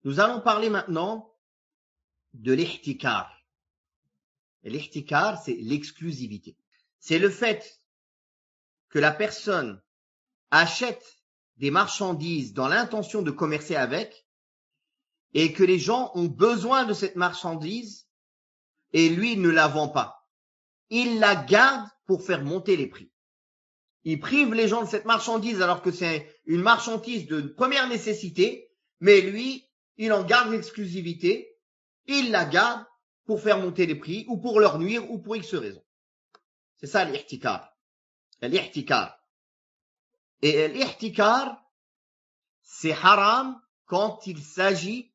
Nous allons parler maintenant de l'ihtikar. Et l'ihtikar, c'est l'exclusivité. C'est le fait que la personne achète des marchandises dans l'intention de commercer avec et que les gens ont besoin de cette marchandise et lui ne la vend pas. Il la garde pour faire monter les prix. Il prive les gens de cette marchandise alors que c'est une marchandise de première nécessité, mais lui, il en garde l'exclusivité, il la garde pour faire monter les prix ou pour leur nuire ou pour X raison. C'est ça l'ihtikar. L'ihtikar. Et l'ihtikar, c'est haram quand il s'agit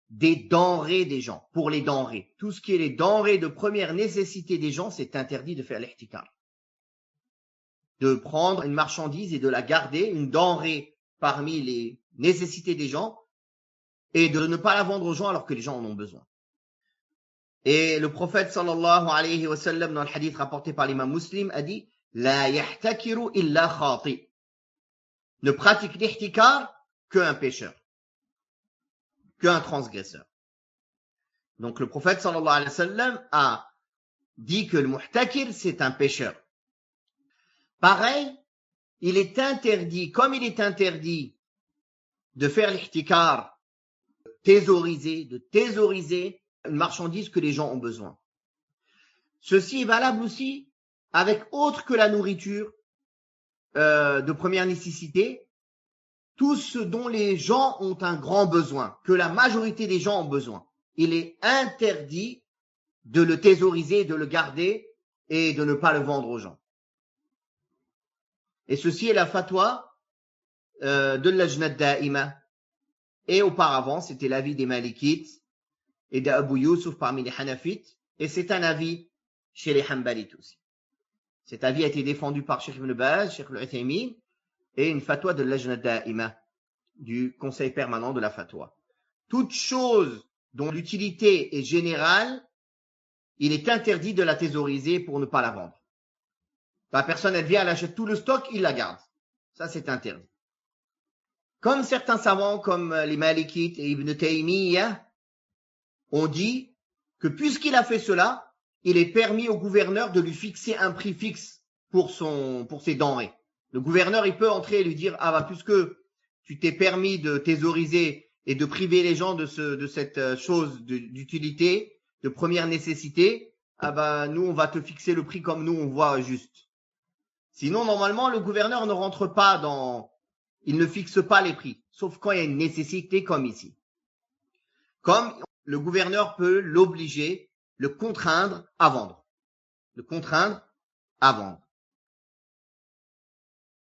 des denrées des gens, pour les denrées. Tout ce qui est les denrées de première nécessité des gens, c'est interdit de faire l'ihtikar. De prendre une marchandise et de la garder, une denrée parmi les nécessités des gens, et de ne pas la vendre aux gens alors que les gens en ont besoin. Et le prophète sallallahu alayhi wa sallam, dans le hadith rapporté par l'imam Muslim, a dit « La yahtakiru illa khati » Ne pratique l'ihtikar qu'un pécheur, qu'un transgresseur. Donc le prophète sallallahu alayhi wa sallam a dit que le muhtakir, c'est un pécheur. Pareil, il est interdit, comme il est interdit de faire l'ihtikar, de thésauriser une marchandise que les gens ont besoin. Ceci est valable aussi avec autre que la nourriture de première nécessité, tout ce dont les gens ont un grand besoin, que la majorité des gens ont besoin. Il est interdit de le thésauriser, de le garder et de ne pas le vendre aux gens. Et ceci est la fatwa de l'Ajna Da'ima. Et auparavant, c'était l'avis des Malikites et d'Abu Yusuf parmi les Hanafites. Et c'est un avis chez les Hanbalites aussi. Cet avis a été défendu par Cheikh Ibn Baz, Cheikh Al-Uthaymin et une fatwa de l'Ajna Da'ima, du Conseil permanent de la fatwa. Toute chose dont l'utilité est générale, il est interdit de la thésauriser pour ne pas la vendre. La personne, elle vient, elle achète tout le stock, il la garde. Ça, c'est interdit. Comme certains savants, comme les Malikites et Ibn Taymiyyah, ont dit que puisqu'il a fait cela, il est permis au gouverneur de lui fixer un prix fixe pour ses denrées. Le gouverneur, il peut entrer et lui dire, ah bah, puisque tu t'es permis de thésauriser et de priver les gens de cette chose d'utilité, de première nécessité, ah bah, nous, on va te fixer le prix comme nous, on voit juste. Sinon, normalement, le gouverneur ne rentre pas il ne fixe pas les prix, sauf quand il y a une nécessité comme ici. Comme le gouverneur peut l'obliger, le contraindre à vendre.